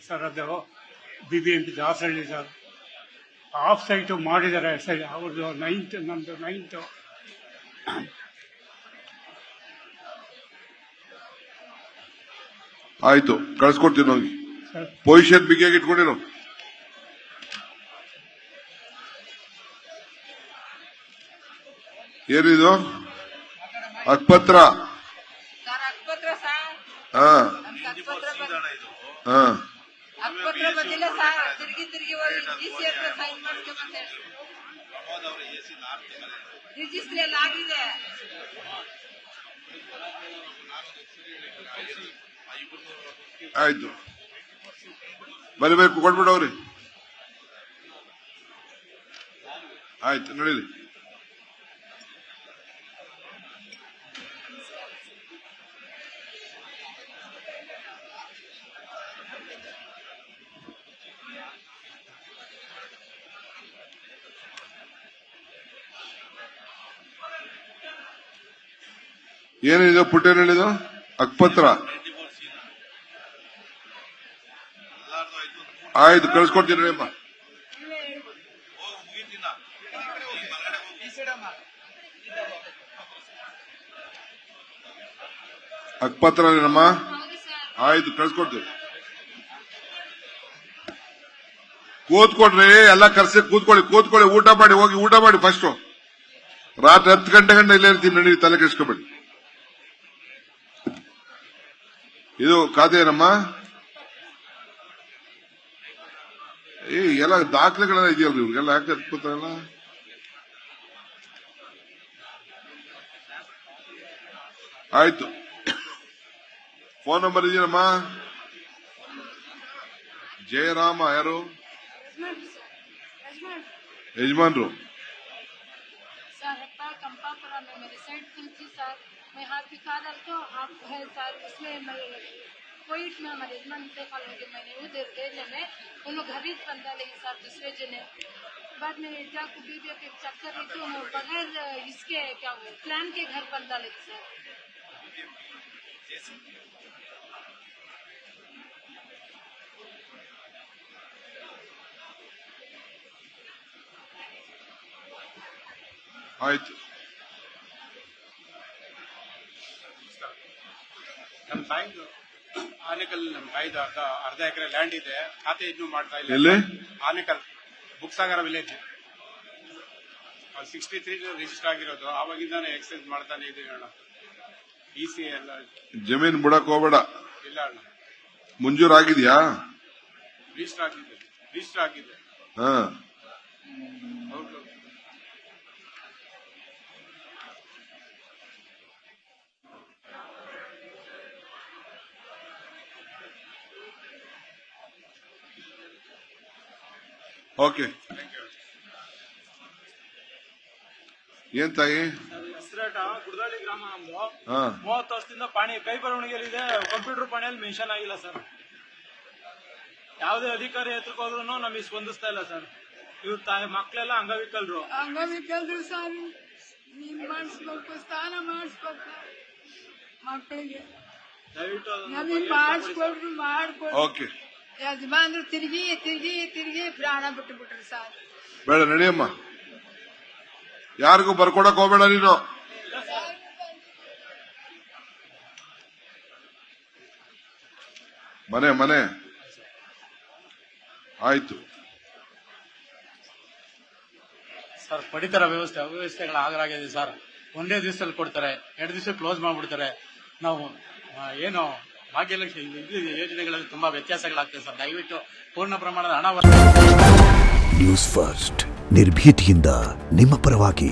Sir ಅದು BBMP Dasahalli sir of site ಮಾಡಿದ್ದಾರೆ ಸರಿ ಅವ್ರದ್ದು 9th ನಮ್ಮದು 9th. ಆಯ್ತು, ಕಳ್ಸ್ಕೊಡ್ತೀನಿ ಹೋಗಿ. ಪೊಸಿಷನ್ ಬಿಗಿಯಾಗಿ ಇಟ್ಕೊಂಡಿರೋ. ಏನಿದು ಹಕ್ಪತ್ರ? ಹಾ ಹಾ ಆಯ್ತು, ಬರಬೇಕು, ಕೊಟ್ಬಿಡವ್ರಿ. ಆಯ್ತು, ನಡೀಲಿ. ಏನಿದೆ ಪುಟ್ಟೇನು ಹೇಳಿದು? ಹಕ್ಪತ್ರ. ಆಯ್ತು, ಕಳ್ಸ್ಕೊಡ್ತೀನಿ ಅಮ್ಮ. ಹಕ್ಪತ್ರ ಏನಮ್ಮ? ಆಯ್ತು, ಕಳ್ಸ್ಕೊಡ್ತೀವಿ. ಕೂತ್ಕೊಡ್ರಿ, ಎಲ್ಲ ಕರ್ಸಿ ಕೂತ್ಕೊಳ್ಳಿ, ಊಟ ಮಾಡಿ ಹೋಗಿ, ಊಟ ಮಾಡಿ ಫಸ್ಟ್. ರಾತ್ರಿ 10 ಗಂಟೆ ಇಲ್ಲೇ ಇರ್ತೀನಿ, ನಡಿ, ತಲೆ ಕೆಡಿಸ್ಕೊಬೇಡಿ. ಇದು ಖಾತೆ ಏನಮ್ಮ? ಎಲ್ಲ ದಾಖಲೆಗಳೆಲ್ಲ ಇದೆಯಲ್ರಿ ಇವ್ರಿಗೆಲ್ಲ, ಯಾಕೆ ಹತ್ಕೊತಾರಲ್ಲ? ಆಯ್ತು, ಫೋನ್ ನಂಬರ್ ಇದೆಯಮ್ಮ? ಜಯರಾಮ ಯಾರು? ಯಜಮಾನ್ರು. कोविड में मैनेजमेंट से मैंने उधर एरिया में उन लोग घर बंदा लेंगे सर दूसरे जने बाद में क्या BBMP के चक्कर है तो बगैर इसके क्या प्लान के घर बंदा लेते सर. ಆಯ್ತು, ನಮ್ಮ ತಾಯಿದು ಆನೇಕಲ್, ನಮ್ಮ ತಾಯಿದು ಅರ್ಧ ಎಕರೆ ಲ್ಯಾಂಡ್ ಇದೆ, ಖಾತೆ ಇನ್ನೂ ಮಾಡ್ತಾ ಇಲ್ಲ. ಎಲ್ಲಿ? ಆನೇಕಲ್ ಬುಕ್ಸಾಗರ ವಿಲೇಜ್ 63 ರಿಜಿಸ್ಟರ್ ಆಗಿರೋದು, ಆವಾಗಿಂದಾನೆ ಎಕ್ಸೈಸ್ ಮಾಡ್ತಾನೆ ಇದೀವಿ ಅಣ್ಣ. EC ಎಲ್ಲ ಜಮೀನ್ ಬಿಡಕ್ ಹೋಗ್ಬೇಡ. ಇಲ್ಲ ಅಣ್ಣ, ಮುಂಜೂರು ಆಗಿದ್ಯಾ? ರಿಜಿಸ್ಟರ್ ಆಗಿದೆ. ಹಾ, ಹೌದು. ಓಕೆ. ಏನ್ ತಾಯಿ? ಗುಡದಳ್ಳಿ ಗ್ರಾಮ ನಮ್ದು. 30 ವರ್ಷದಿಂದ ಪಾಣಿ ಕೈ ಬರವಣಿಗೆಯಲ್ಲಿದೆ, ಕಂಪ್ಯೂಟರ್ ಪಾಣಿಯಲ್ಲಿ ಮೆನ್ಷನ್ ಆಗಿಲ್ಲ ಸರ್. ಯಾವುದೇ ಅಧಿಕಾರಿ ಹತ್ರಕ್ಕೆ ಹೋದ್ರು ನಮಗೆ ಸ್ಪಂದಿಸ್ತಾ ಇಲ್ಲ ಸರ್. ಇವ್ರ ತಾಯಿ ಮಕ್ಕಳೆಲ್ಲ ಅಂಗವಿಕಲರು ಸರ್. ನೀನ್ ಮಾಡಿಸ್ಬೇಕು, ಸ್ನಾನ ಮಾಡಿಸ್ಬೇಕು ಮಕ್ಕಳಿಗೆ, ದಯವಿಟ್ಟು ಮಾಡಿಸ್ಕೊಡ್ರು ಮಾಡ್ಕೊಡ್ರು. ಓಕೆ, ಯಜಮಾನ್ರು ತಿರುಗಿ ಪ್ರಾಣ ಬಿಟ್ಟುಬಿಟ್ರು ಸರ್. ಬೇಡ, ನಡಿಯಮ್ಮ. ಯಾರಿಗೂ ಬರ್ಕೊಡಕ್ ಹೋಗ್ಬೇಡ ನೀನು. ಮನೆ ಆಯ್ತು ಸರ್. ಪಡಿತರ ಅವ್ಯವಸ್ಥೆಗಳು ಆಗಲಾಗಿದೆ ಸರ್. ಒಂದೇ ದಿವಸದಲ್ಲಿ ಕೊಡ್ತಾರೆ, 2 ದಿವಸ ಕ್ಲೋಸ್ ಮಾಡ್ಬಿಡ್ತಾರೆ. ನಾವು ಏನು ಭಾಗ್ಯಲಕ್ಷ್ಮಿ ಯೋಜನೆಗಳಲ್ಲಿ ತುಂಬಾ ವ್ಯತ್ಯಾಸಗಳಾಗ್ತದೆ ಸರ್. ದಯವಿಟ್ಟು ಪೂರ್ಣ ಪ್ರಮಾಣದ ಹಣ. ನ್ಯೂಸ್ ಫಸ್ಟ್, ನಿರ್ಭೀತಿಯಿಂದ ನಿಮ್ಮ ಪರವಾಗಿ.